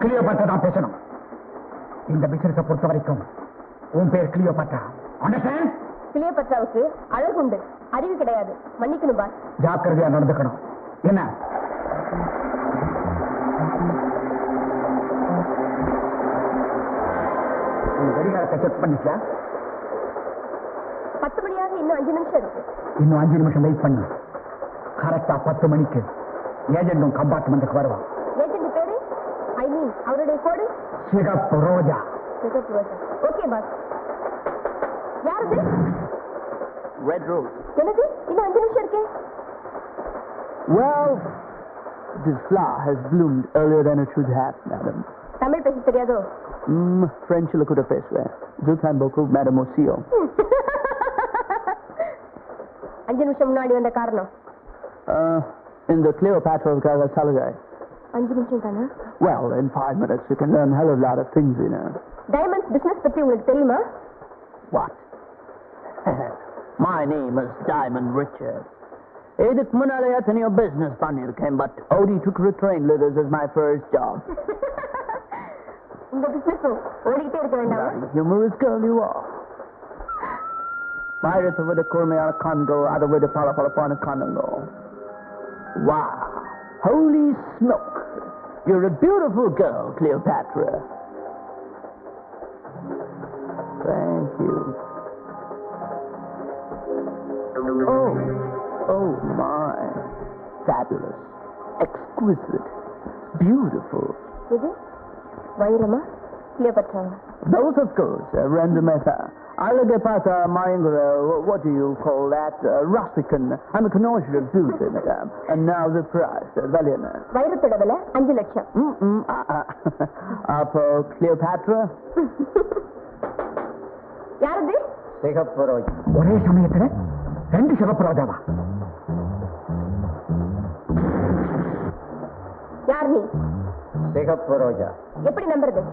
Cleopatra தான் பேசணும். இந்த பிசினஸை பொறுத்த வரைக்கும் உன் பேர் கிளியோபாட்ரா. அண்டர்ஸ்டாண்ட்? கிளியோபாட்ராவுக்கு அழகுண்டு, அறிவு கிடையாது. மன்னிக்கணும் பாஸ். ஜாக்கிரதையா நடந்துக்கணும். என்ன கடிகாரத்தை செக் பண்ணிக்க. 10 மணியாக இன்னும் 5 நிமிஷம் இருக்கு. இன்னும் 5 நிமிஷம் வெயிட் பண்ணு. கரெக்டா 10 மணிக்கு ஏஜென்டும் கம்பார்ட்மெண்ட்டுக்கு வருவான். ஏஜென்ட் பேரு அவருடைய கோடு சிகப்பு ரோஜா. சிகப்பு ரோஜா. Okay boss. யாரது? Red rose. எனக்கு இன்னும் 5 நிமிஷம் இருக்கே. Well, this flower has bloomed earlier than it should have, madam. Tamil பேச தெரியாதோ? French la kuda peswe. Je t'aime beaucoup, madame Osio. 5 நிமிஷம் முன்னாடி வந்த காரணம்? In the Cleopatra of Salagai. 5 நிமிஷம் தானா? Well, in 5 minutes you can learn a hell of a lot of things, you know. Diamonds business பத்தி உங்களுக்கு தெரியுமா? What? My name is Diamond Richard. இதுக்கு முன்னாலே எத்தனையோ பிசினஸ் பண்ணிருக்கேன், but only to train leaders is my first job. இந்த business ஓடிட்டே இருக்க வேண்டாமா? Humorous girl you are. Virus over the Cormea Congo, other with the Palapalapana Congo. Wow. Holy smoke. You're a beautiful girl, Cleopatra. Thank you. Oh my. Fabulous. Exquisite. Beautiful. இது வைரமா? Cleopatra. Both of course, random affair. Allegapata, Mayangara, what do you call that? Rustican. I'm a connoisseur of beauty, madame. And now the price, Valiana. வைரத்தோட விலை 5 லட்சம். அப்போ Cleopatra? யாரது? சிகப்பு ரோஜா. ஒரே சமயத்துல 2 சிகப்பு ரோஜாவா? யார் நீ? சிகப்பு ரோஜா. எப்படி நம்புறது?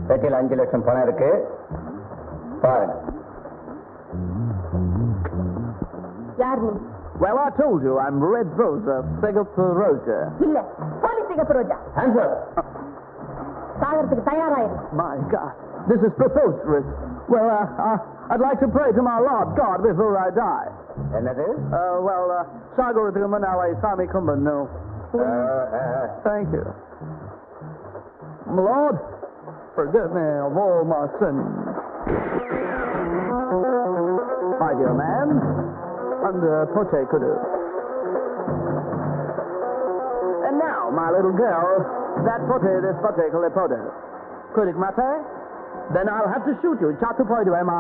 பெட்டியில் 5 லட்சம் பணம் இருக்கு, பாருங்க. யார் நீ? Well, I told you, I'm Red Rosa, Sigapu Roja. இல்ல, போலீஸ் சிகப்பு ரோஜா. Answer. சாகறதுக்கு தயாராயிரு. My God, this is preposterous. Well, I'd like to pray to my Lord God before I die. என்னது? Sagaratuka Manala Sami Kumban, no. Thank you. Lord, forgive me of all my sins. My dear man, and pote kudu. And now, my little girl, that pote, this pote, kule pote. Kudik mate? Then I'll have to shoot you. Chatu poidu, Emma.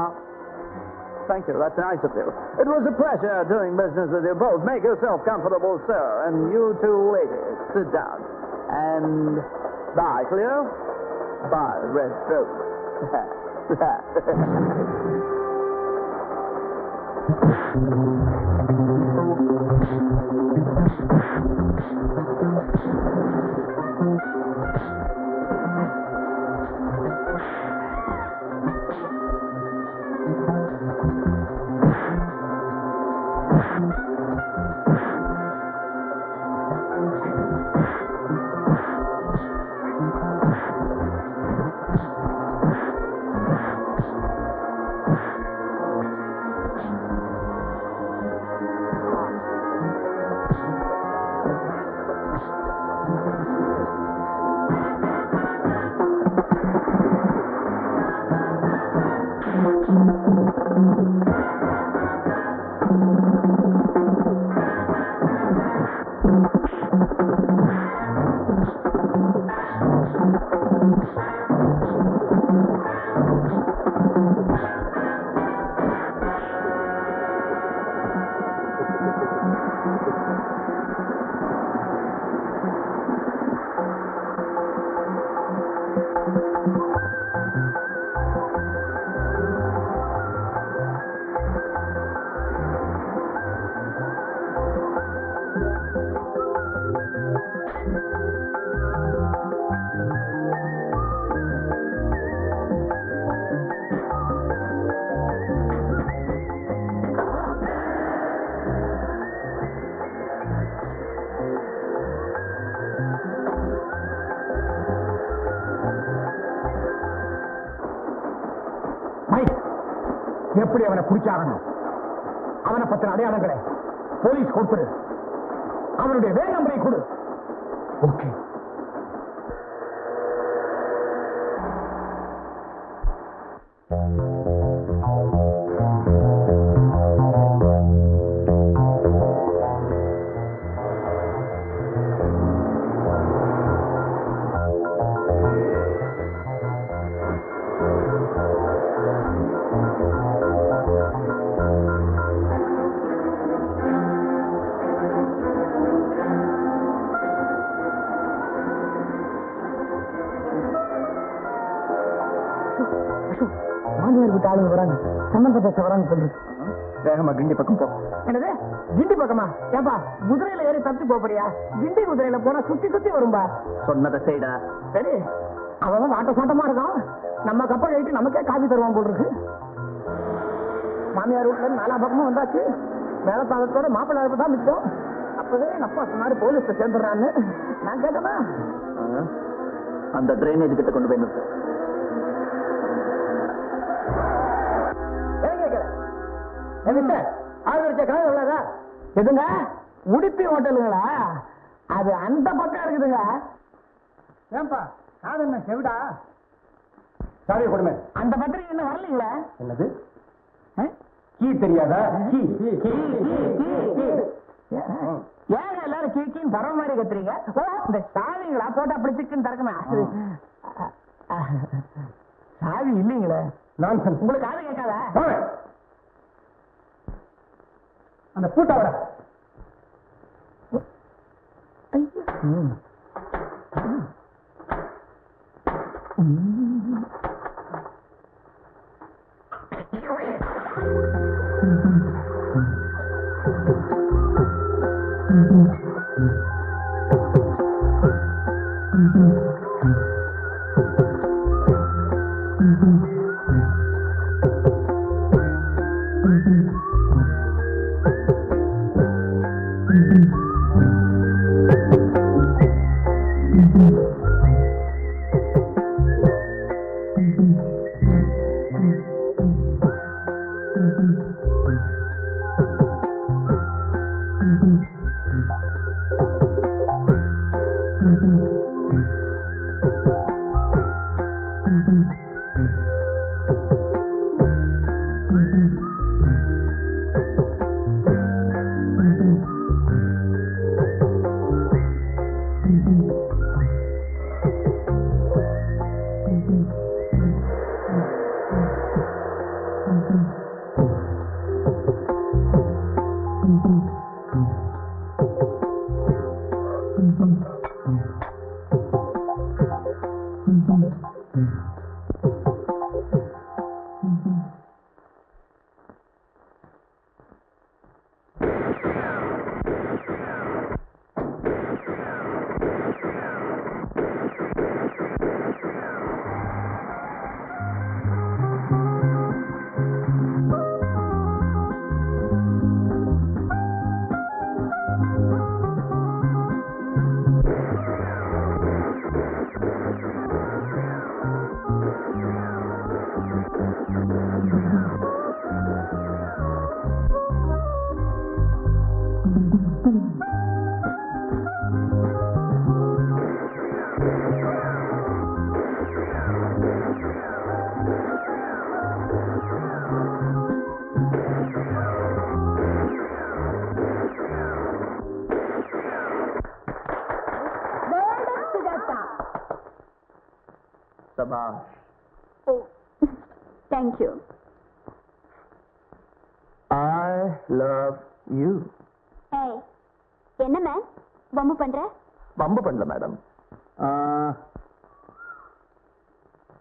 Thank you, that's nice of you. It was a pleasure doing business with you both. Make yourself comfortable, sir. And you two ladies, sit down. And bye, Cleo. Bye, Red Rose. எப்படி அவனை பிடிச்சாகணும்? அவனை பத்தின அடையாளங்களை police கொடுத்துரு. அவனுடைய van நம்பரை கொடு. Okay. மாநில ஆளுங்க வராங்க, சம்பந்தப்பட்ட வராங்க சொல்லி வேகமா கிண்டி பக்கம் போ. என்னது கிண்டி பக்கமா? ஏப்பா குதிரையில ஏறி தப்பிச்சு போறியா? கிண்டி குதிரையில போனா சுத்தி சுத்தி வரும்பா. சொன்னதை செய்டா. சரி, அவன் வாட்ட சாட்டமா இருக்கான். நம்ம கப்பல் எழுதி நமக்கே காபி தருவான் போல் இருக்கு. மாமியார் வீட்டுல இருந்து 4 பக்கமும் வந்தாச்சு. மேலத்தாளத்தோட மாப்பிள்ளை தான் மிச்சம். அப்பவே என் அப்பா சொன்னாரு போலீஸ்ல சேர்ந்துடுறான்னு. நான் கேட்டனா அந்த டிரைனேஜ் கிட்ட கொண்டு போய் நிறுத்து. எதுங்க உடுப்பி ஹோட்டலுங்களா? அது அந்த பக்கம் இருக்குதுங்க. ஏன்பா காது என்ன செவிடா? சாரி கொடுமை. அந்த பத்திரிகை இன்னும் வரலீங்களா? என்னது கீ தெரியாதா? ஏங்க எல்லாரும் கீக்கின்னு தர மாதிரி கத்துறீங்க? இந்த சாவிங்களா போட்டா அப்படி சிக்கன் திறக்குமே. சாவி இல்லைங்களே. உங்களுக்கு காது கேட்காத? அந்த பூட்டை விட சபாஷ். ஓ தேங்க்யூ. I love you. ஏய் என்ன மேம் பம்பு பண்ற? பம்பு பண்ணல மேடம்.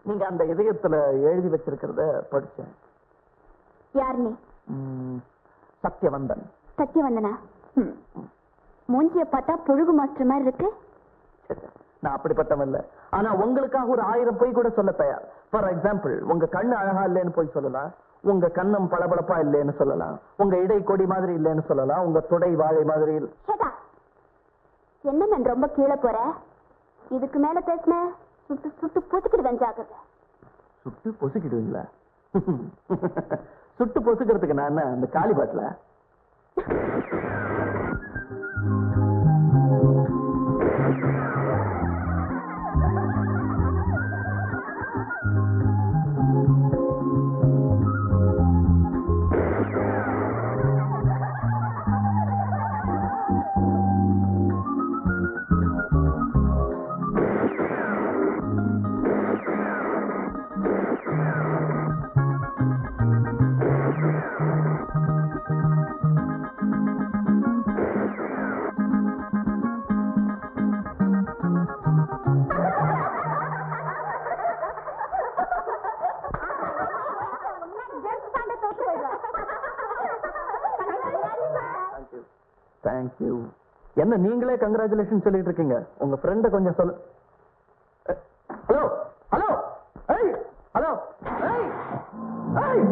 நீங்க அந்த இதயத்துல எழுதி வச்சிருக்கிறத படிச்சேன். யார் நீ? சத்யவந்தன். சத்யவந்தனா? மூஞ்சிய பார்த்தா புழுகு மாஸ்டர் மாதிரி இருக்கு. நான் அப்படிப்பட்டவன் இல்ல. ஆனா உங்களுக்காக ஒரு 1000 பொய் கூட சொல்ல தயார். ஃபார் எக்ஸாம்பிள், உங்க கண்ணு அழகா இல்லைன்னு போய் சொல்லலாம், உங்க கண்ணம் பளபளப்பா இல்லைன்னு சொல்லலாம், உங்க இடை கொடி மாதிரி இல்லைன்னு சொல்லலாம், உங்க தொடை வாழை மாதிரி என்ன மேம் ரொம்ப கீழே போற? இதுக்கு மேல பேசின சுட்டு சுட்டு பொசுக்கிடுவேன், ஜாக்கிரதை. சுட்டு பொசுக்கிடுவீங்களா? சுட்டு பொசுக்கிறதுக்கு நான் என்ன அந்த காளி பாட்டில? தேங்க்யூ. என்ன நீங்களே கங்க்ராச்சுலேஷன் சொல்லிட்டு இருக்கீங்க? உங்க ஃப்ரெண்ட கொஞ்சம் சொல்லு. ஹலோ ஹலோ ஏய் ஹலோ ஏய் ஏய்